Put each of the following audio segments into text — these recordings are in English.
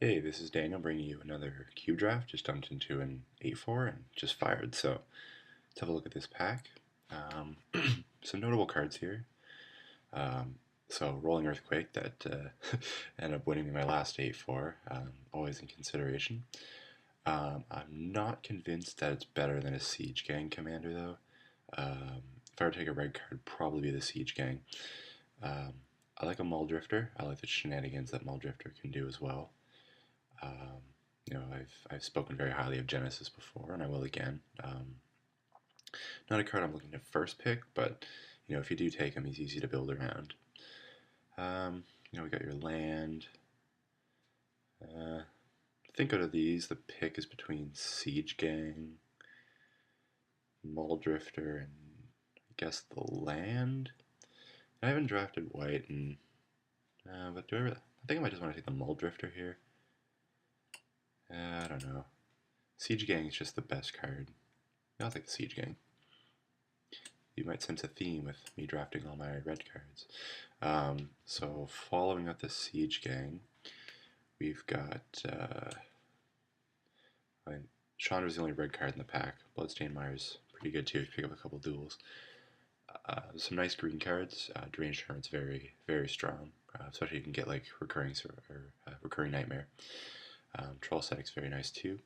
Hey, this is Daniel bringing you another cube draft. Just dumped into an 8-4 and just fired. So let's have a look at this pack. Some notable cards here. Um, so Rolling Earthquake that ended up winning me my last 8-4. Always in consideration. I'm not convinced that it's better than a Siege Gang commander though. If I were to take a red card, it'd probably be the Siege Gang. Um, I like a Muldrifter. I like the shenanigans that Muldrifter can do as well. Um, I've spoken very highly of Genesis before, and I will again. Not a card I'm looking to first pick, but if you do take him, he's easy to build around. We got your land. I think out of these, the pick is between Siege Gang, Muldrifter, and I guess the land. I haven't drafted white, and but I think I might just want to take the Muldrifter here. I don't know. Siege Gang is just the best card. I'll take the Siege Gang. You might sense a theme with me drafting all my red cards. So following up the Siege Gang, we've got Chandra's the only red card in the pack. Bloodstained Mire's pretty good too if you pick up a couple duels. Some nice green cards. Deranged Hermit's very, very strong, especially if you can get like Recurring Nightmare. Troll Static's very nice too.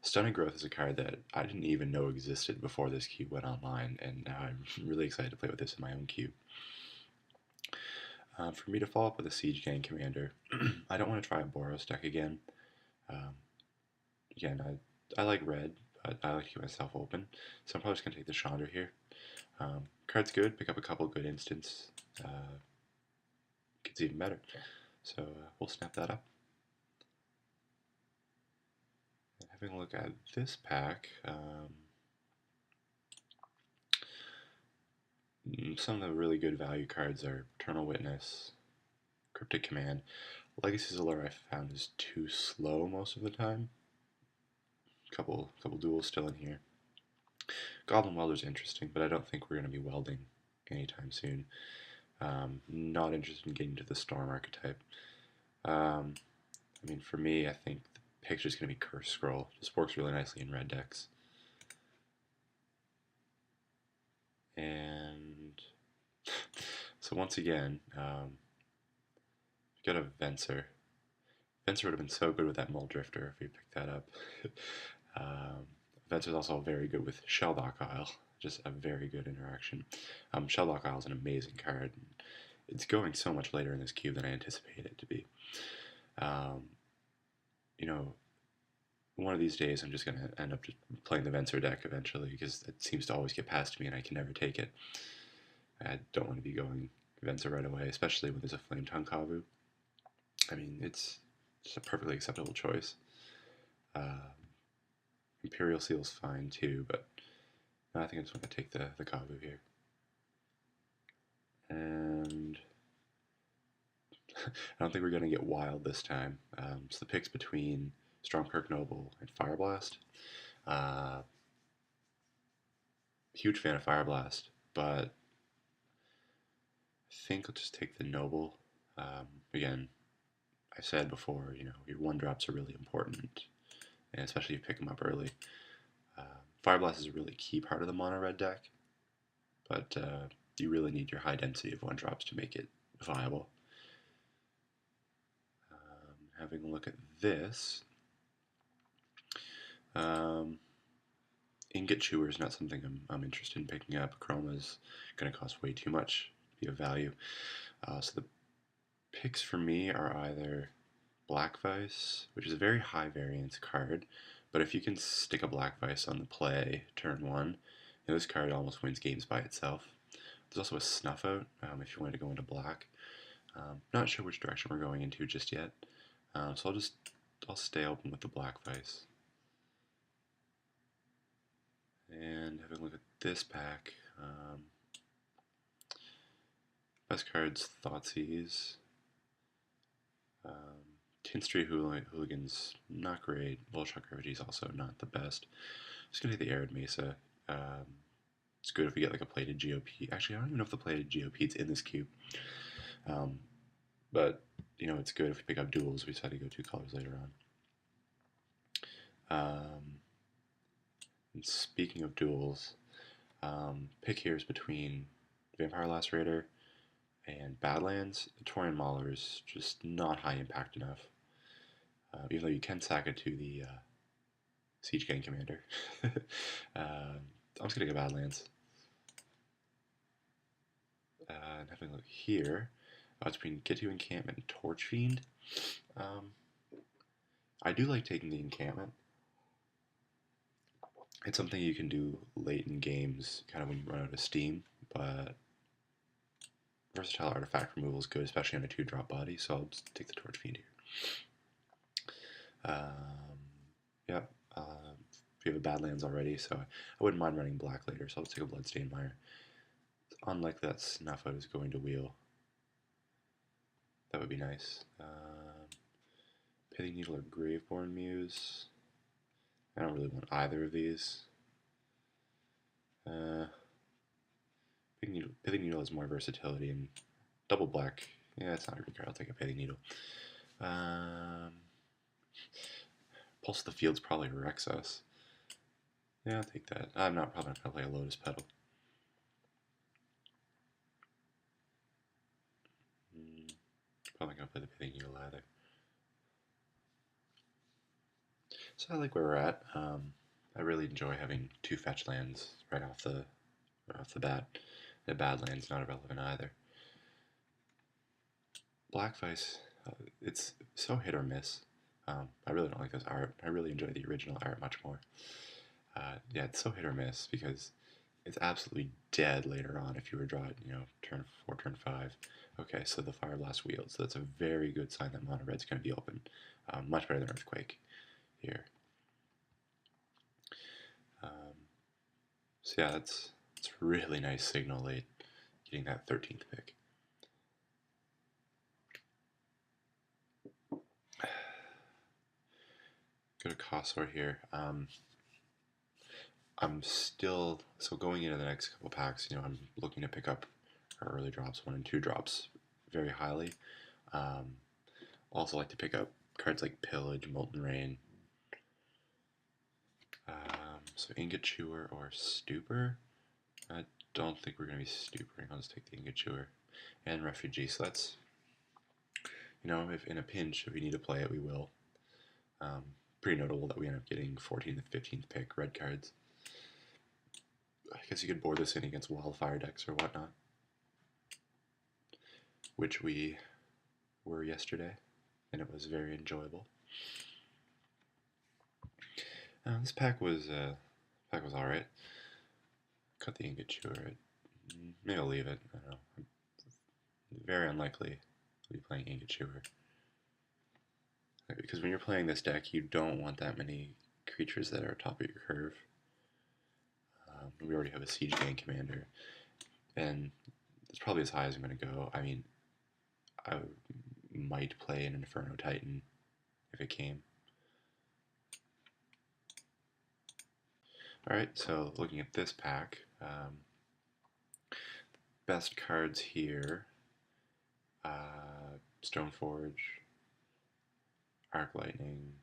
Stunning Growth is a card that I didn't even know existed before this cube went online, and now I'm really excited to play with this in my own cube. For me to follow up with a Siege Gang commander, I don't want to try a Boros deck again. Again, I like red, but I like to keep myself open, so I'm probably just going to take the Chandra here. Card's good, pick up a couple good instants. Gets even better. So we'll snap that up. Having a look at this pack, some of the really good value cards are Eternal Witness, Cryptic Command. Legacy Zalur I found is too slow most of the time. Couple duels still in here. Goblin Welder's interesting, but I don't think we're going to be welding anytime soon. Not interested in getting to the Storm archetype. For me, I think the picture's going to be Curse Scroll. Just works really nicely in red decks. And so once again, we got a Venser. Venser would have been so good with that Muldrifter if we picked that up. Venser's also very good with Shelldock Isle. Just a very good interaction. Shelldock Isle is an amazing card. It's going so much later in this cube than I anticipated it to be. One of these days I'm just going to end up just playing the Venser deck eventually because it seems to always get past me and I can never take it. I don't want to be going Venser right away, especially when there's a Flame Tongue Kavu. It's just a perfectly acceptable choice. Imperial Seal's fine too, but I think I just want to take the Kavu here. And I don't think we're going to get wild this time. So the pick's between Stormkirk Noble and Fireblast. Huge fan of Fireblast, but I think I'll just take the Noble. Again, I said before, your 1-drops are really important, and especially if you pick them up early. Fireblast is a really key part of the mono red deck, but you really need your high density of 1-drops to make it viable. Having a look at this, Ingot Chewer is not something I'm interested in picking up. Chroma is going to cost way too much to be of value. So the picks for me are either Black Vice, which is a very high variance card, but if you can stick a Black Vice on the play turn 1, this card almost wins games by itself. There's also a Snuff Out if you wanted to go into black. Not sure which direction we're going into just yet, so I'll stay open with the Black Vice. And having a look at this pack, best cards, Thoughtseize. Tin Street Hooligans, not great. Volshock Gravity is also not the best. Just going to take the Arid Mesa. It's good if we get like a plated GOP. Actually, I don't even know if the plated GOP is in this cube. but you know it's good if we pick up duels. We decide to go 2 colors later on. And speaking of duels, pick here is between Vampire Lacerator and Badlands. Torian Mauler is just not high impact enough. Even though you can sack it to the Siege Gang Commander. I'm just going to go Badlands. And having a look here, it's between Get to Encampment and Torch Fiend. I do like taking the encampment. It's something you can do late in games, kind of when you run out of steam, but versatile artifact removal is good, especially on a 2-drop body, so I'll just take the Torch Fiend here. Yeah, we have a Badlands already, so I wouldn't mind running black later, so I'll take a Bloodstained Mire. It's unlikely that Snuff Out is going to wheel. That would be nice. Pithing Needle or Graveborn Muse. I don't really want either of these. Pithing Needle has more versatility, and double black. Yeah, it's not a great card. I'll take a Pithing Needle. Pulse of the Field's probably wrecks us. Yeah, I'll take that. I'm probably not going to play a Lotus Petal. Probably not going to play the Pithing Needle either. So I like where we're at. I really enjoy having 2 fetch lands right off the bat. The Badlands not irrelevant either. Black Vice, it's so hit or miss. I really don't like this art. I really enjoy the original art much more. Yeah, it's so hit or miss because it's absolutely dead later on if you were draw it, turn 4, turn 5. Okay, so the Fire Blast wheeled. So that's a very good sign that Mono Red's going to be open. Much better than Earthquake here. So yeah, it's a really nice signal late, getting that 13th pick. Go to Kossor here. I'm still, so going into the next couple packs, I'm looking to pick up our early drops, 1 and 2 drops very highly. Also like to pick up cards like Pillage, Molten Rain. So Ingot Chewer or Stupor. I don't think we're going to be stupering. I'll just take the Ingot Chewer. And Refugee. So that's, if in a pinch, if we need to play it, we will. Pretty notable that we end up getting 14th and 15th pick red cards. I guess you could board this in against Wildfire decks or whatnot, which we were yesterday, and it was very enjoyable. This pack was alright. Cut the Ingot Chewer. Maybe I'll leave it. I don't know. I'm very unlikely to be playing Ingot Chewer. Because when you're playing this deck, you don't want that many creatures that are top of your curve. We already have a Siege Gang Commander, and it's probably as high as I'm going to go. I mean, I might play an Inferno Titan if it came. Alright, so looking at this pack, best cards here, Stoneforge, Arc Lightning,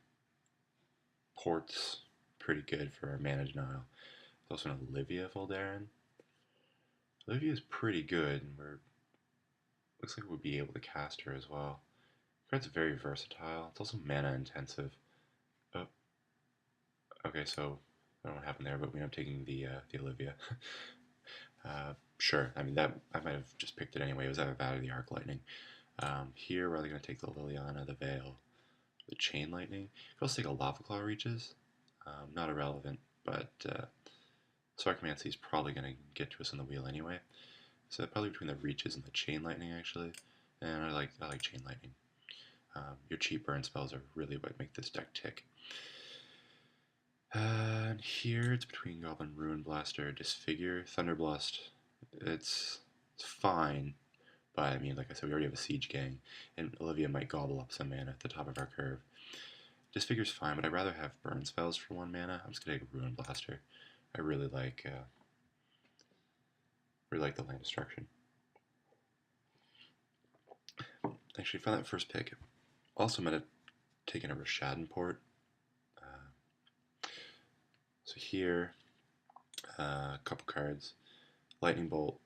Port's pretty good for our mana denial. There's also an Olivia Voldaren. Olivia is pretty good, and looks like we'll be able to cast her as well. The card's very versatile. It's also mana intensive. Oh, okay, so I don't know what happened there, but we end up taking the Olivia. Sure, I mean I might have just picked it anyway. It was out of the Arc Lightning. Here we're either going to take the Liliana, the Veil, the Chain Lightning. You can also take a Lava Claw Reaches. Not irrelevant, but Sarcomancy is probably going to get to us on the wheel anyway. So probably between the Reaches and the Chain Lightning actually. And I like Chain Lightning. Your cheap burn spells are really what make this deck tick. And here it's between Goblin Ruin Blaster, Disfigure, Thunderblast. It's fine, but I mean, like I said, we already have a Siege Gang, and Olivia might gobble up some mana at the top of our curve. Disfigure's fine, but I'd rather have burn spells for 1 mana. I'm just gonna take a Ruin Blaster. I really like the land destruction. actually, for that first pick, also might have taken a Rashad port. So here, a couple cards: Lightning Bolt,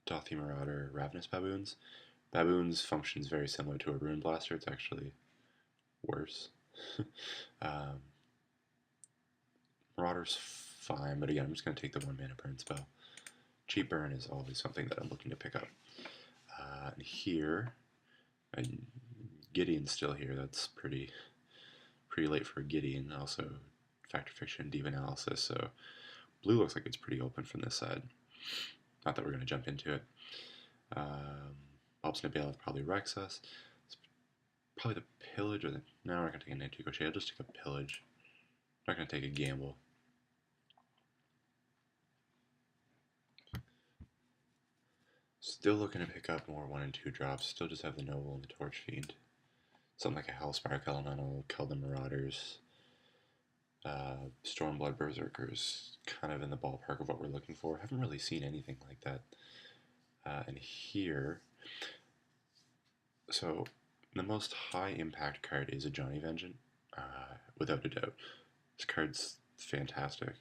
Dothy Marauder, Ravenous Baboons. Baboons functions very similar to a Rune Blaster. It's actually worse. um, Marauder's fine, but again, I'm just going to take the 1 mana burn spell. Cheap burn is always something that I'm looking to pick up. And here, Gideon's still here. That's pretty late for a Gideon. Also, Fact or Fiction, Deep Analysis. So blue looks like it's pretty open from this side. Not that we're going to jump into it. Obstinate Bailiff probably wrecks us. It's probably the Pillage or the... No, we're not going to take an MTGO Shade. I'll just take a Pillage. I'm not going to take a gamble. Still looking to pick up more 1 and 2 drops. Still just have the Noble and the Torch Fiend. Something like a Hellspark Elemental, Keldon Marauders, Stormblood Berserkers, kind of in the ballpark of what we're looking for. Haven't really seen anything like that. And here, so the most high impact card is a Johnny Vengeance, without a doubt. This card's fantastic.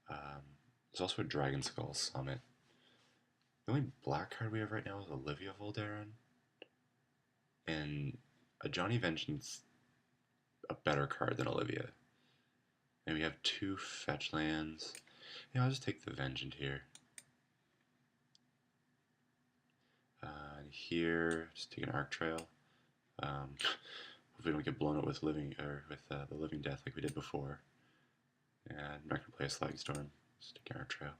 There's also a Dragon Skull Summit. The only black card we have right now is Olivia Voldaran. And a Johnny Vengeance a better card than Olivia. And we have 2 fetch lands. Yeah, I'll just take the Vengeance here. And here, just take an Arc Trail. Hopefully we don't get blown up with the Living Death like we did before. And I'm not gonna play a Slag Storm. Just take an Arc Trail.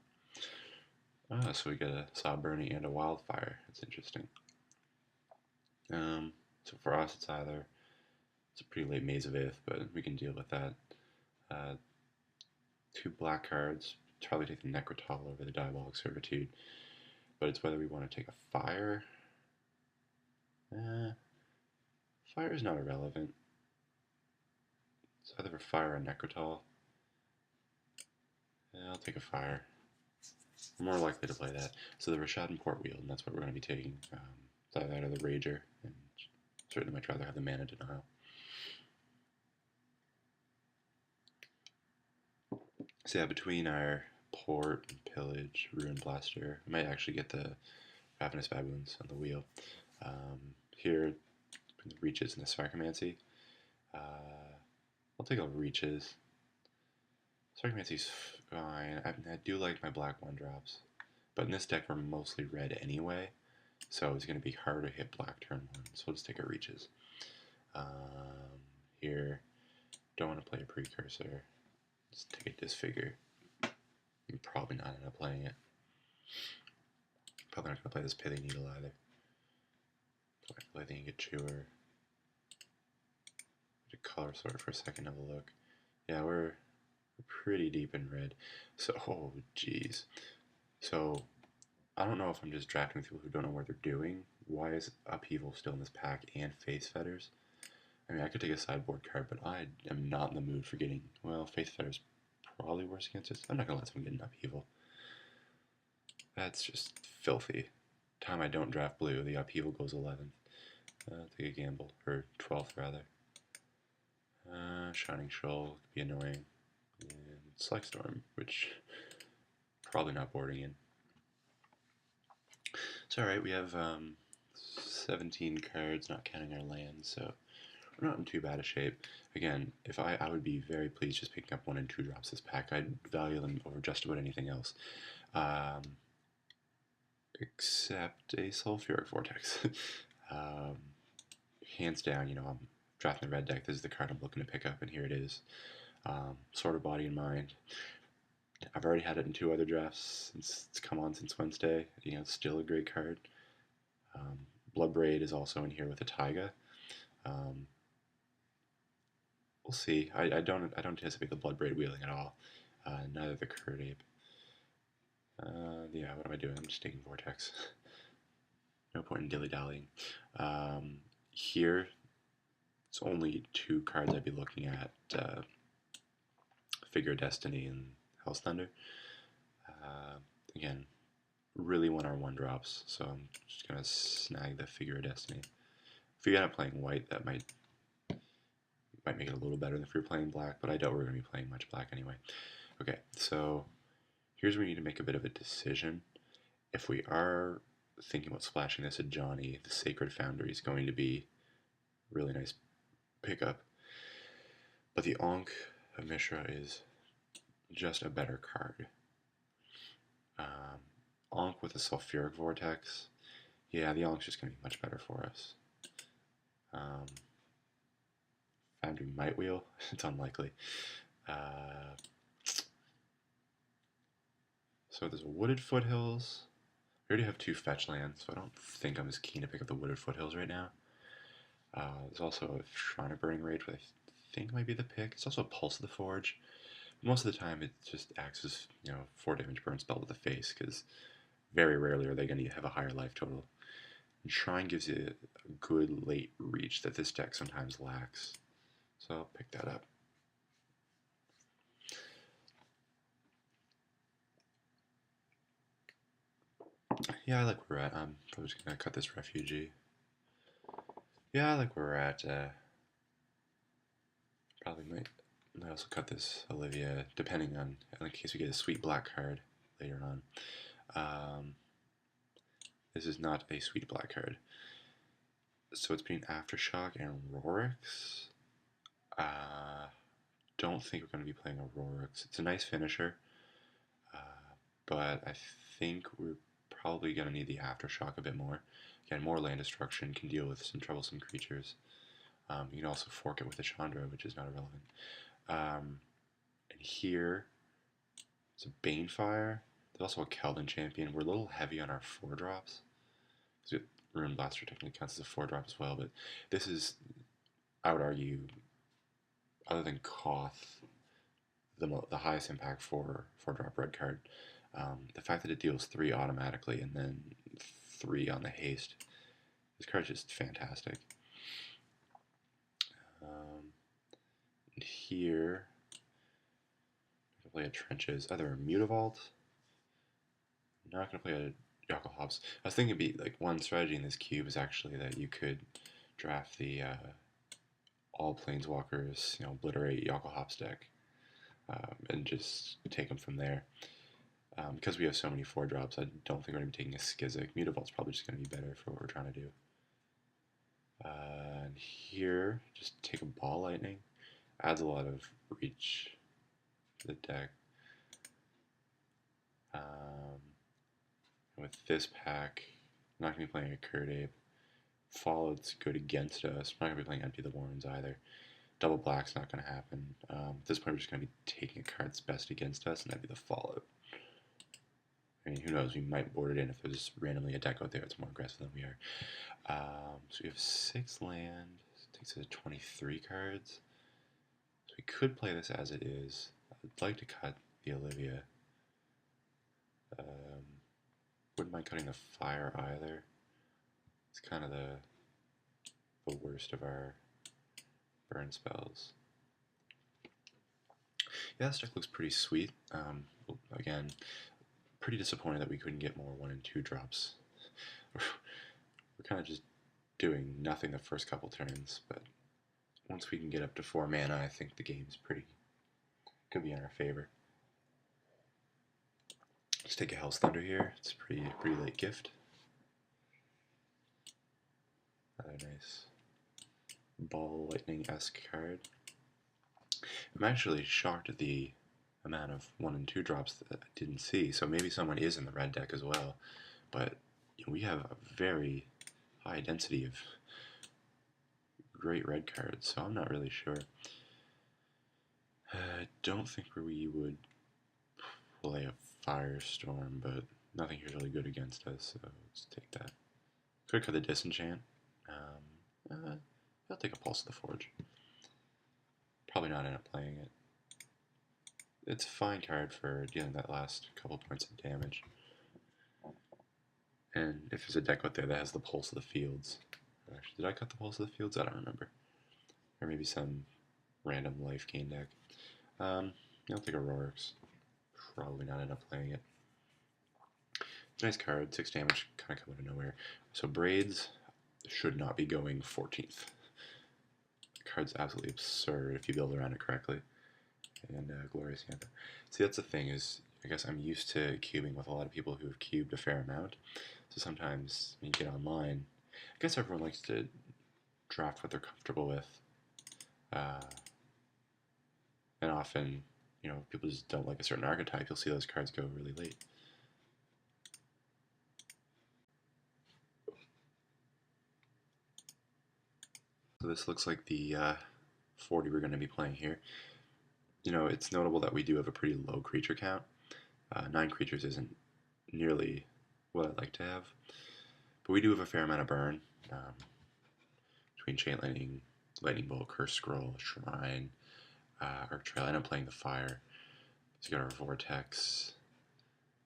So we get a Saw Burning and a Wildfire. That's interesting. So for us, it's a pretty late Maze of Ith, but we can deal with that. 2 black cards. Probably take the Necrotal over the Diabolic Servitude, but it's whether we want to take a fire. Fire is not irrelevant. It's either a fire or a Necrotal. Yeah, I'll take a fire. We're more likely to play that. So the Rashad Port Wheel, and that's what we're going to be taking. It's either that or the Rager, and certainly much rather have the Mana Denial. So yeah, between our Port and Pillage, Ruin Blaster, I might actually get the Ravenous Baboons on the wheel. Here, the Reaches and the Sarcomancy. I'll take a Reaches. Sarcomancy's fine. I do like my black 1-drops. But in this deck, we're mostly red anyway. So it's going to be hard to hit black turn 1. So we'll just take a Reaches. Here, don't want to play a Precursor. Just take a Disfigure. I'm probably not end up playing it. Probably not going to play this Pithing Needle either. So I can play the Ingot Chewer. Color Sort for a second, have a look. Yeah, we're pretty deep in red. So, oh geez. So, I don't know if I'm just drafting people who don't know what they're doing. Why is Upheaval still in this pack and Face Fetters? I mean, I could take a sideboard card, but I am not in the mood for getting... Well, Face Fetters probably worse against us. I'm not going to let someone get an Upheaval. That's just filthy. Time I don't draft blue, the Upheaval goes 11th. Take a gamble. Or 12th, rather. Shining Shoal could be annoying. And Slag Storm, which probably not boarding in. It's alright, we have 17 cards, not counting our lands, so we're not in too bad a shape. Again, if I would be very pleased just picking up 1 and 2 drops this pack. I'd value them over just about anything else. Except a Sulfuric Vortex. Hands down, you know, I'm drafting the red deck. This is the card I'm looking to pick up, and here it is. Sort of Body and Mind. I've already had it in 2 other drafts since it's come on since Wednesday. You know, it's still a great card. Bloodbraid is also in here with a Taiga. We'll see. I don't anticipate the Bloodbraid wheeling at all. Neither the Curd Ape. Yeah, what am I doing? I'm just taking Vortex. No point in dilly-dallying. Here, it's only 2 cards I'd be looking at. Figure of Destiny and Hell's Thunder. Again, really want our 1-drops, so I'm just going to snag the Figure of Destiny. If we end up playing white, that might make it a little better than if we were playing black, but I doubt we're going to be playing much black anyway. Okay, so here's where we need to make a bit of a decision. If we are thinking about splashing this at Johnny, the Sacred Foundry is going to be a really nice pickup. But the Ankh of Mishra is just a better card. Ankh with a Sulfuric Vortex. Yeah, the Ankh's just going to be much better for us. Foundry Might Wheel. It's unlikely. So there's Wooded Foothills. We already have 2 fetch lands, so I don't think I'm as keen to pick up the Wooded Foothills right now. There's also a Shrine of Burning Rage, which I think might be the pick. It's also a Pulse of the Forge. Most of the time, it just acts as 4 damage burn spell to the face, because very rarely are they going to have a higher life total. And Shrine gives you a good late reach that this deck sometimes lacks, so I'll pick that up. Yeah, I like where we're at. I'm probably just going to cut this Refugee. Yeah, I like where we're at. Probably might also cut this Olivia, depending on, in case we get a sweet black card later on. This is not a sweet black card. So it's between Aftershock and Rorix. Don't think we're going to be playing a Rorix. It's a nice finisher, but I think we're probably going to need the Aftershock a bit more. Again, more land destruction, can deal with some troublesome creatures. You can also fork it with a Chandra, which is not irrelevant. And here, it's a Banefire. There's also a Keldon Champion. We're a little heavy on our 4-drops. Rune Blaster technically counts as a 4-drop as well, but this is, I would argue, other than Koth, the highest impact 4-drop red card. The fact that it deals 3 automatically and then 3 on the haste, this card's just fantastic. And here, I'm going to play a Trenches, either a Mutavault. I'm not going to play a Yokel-Hops. I was thinking it'd be like one strategy in this cube is actually that you could draft the all Planeswalkers, obliterate Yokel-Hops deck, and just take them from there. Because we have so many 4-drops, I don't think we're going to be taking a Skizzik. Mutavault's probably just going to be better for what we're trying to do. And here, just take a Ball Lightning. Adds a lot of reach to the deck. With this pack, I'm not going to be playing a Kurdabe. Followed's good against us. I'm not going to be playing Empty the Warrens either. Double Black's not going to happen. At this point, we're just going to be taking a card that's best against us, and that'd be the Followed. I mean, who knows? We might board it in if there's randomly a deck out there that's more aggressive than we are. So we have 6 land. It takes us to 23 cards. So we could play this as it is. I'd like to cut the Olivia. Wouldn't mind cutting the Fire either. It's kind of the worst of our burn spells. Yeah, this deck looks pretty sweet. Again, pretty disappointed that we couldn't get more 1 and 2 drops. We're kind of just doing nothing the first couple turns, but once we can get up to 4 mana, I think the game's could be in our favor. Let's take a Hell's Thunder here. It's a pretty late gift. Another nice Ball Lightning-esque card. I'm actually shocked at the amount of 1 and 2 drops that I didn't see, so maybe someone is in the red deck as well. But we have a very high density of great red cards, so I'm not really sure. I don't think we would play a Firestorm, but nothing here's really good against us, so let's take that. Could cut the Disenchant. I'll take a Pulse of the Forge. Probably not end up playing it. It's a fine card for dealing that last couple points of damage. And if there's a deck out there that has the Pulse of the Fields. Actually, did I cut the Pulse of the Fields? I don't remember. Or maybe some random life gain deck. I'll take a Rorix. Probably not end up playing it. Nice card, 6 damage, kind of come out of nowhere. So Braids should not be going 14th. The card's absolutely absurd if you build around it correctly. And Glorious Yantha. See, that's the thing is, I guess I'm used to cubing with a lot of people who have cubed a fair amount. So sometimes when you get online, I guess everyone likes to draft what they're comfortable with. And often, you know, if people just don't like a certain archetype, you'll see those cards go really late. So this looks like the 40 we're going to be playing here. You know, it's notable that we do have a pretty low creature count. 9 creatures isn't nearly what I'd like to have. But we do have a fair amount of burn. Between Chain Lightning Bolt, Curse Scroll, Shrine, Arc Trail. I end up playing the Fire. So you got our Vortex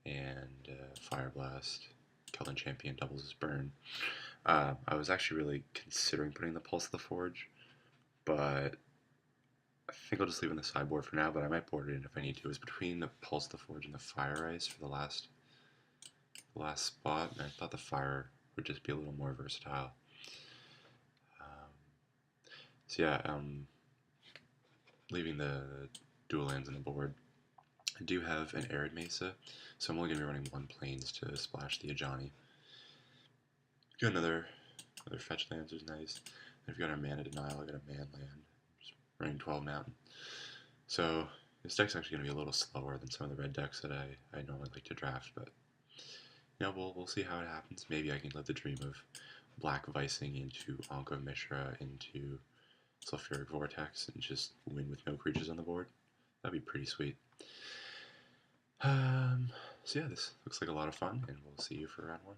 and Fire Blast. Keldon Champion doubles his burn. I was actually really considering putting the Pulse of the Forge, but I think I'll just leave it in the sideboard for now, but I might board it in if I need to. It was between the Pulse of the Forge and the Fire Ice for the last spot, and I thought the Fire would just be a little more versatile. So yeah, leaving the dual lands on the board. I do have an Arid Mesa, so I'm only going to be running 1 Plains to splash the Ajani. Got another fetch lands is nice. If you got our Mana Denial, I got a Man Land. Just running 12 Mountain. So this deck's actually going to be a little slower than some of the red decks that I normally like to draft, but you know, we'll see how it happens. Maybe I can live the dream of Black Vicing into Ankh of Mishra into Sulfuric Vortex and just win with no creatures on the board. That'd be pretty sweet. So yeah, this looks like a lot of fun, and we'll see you for round 1.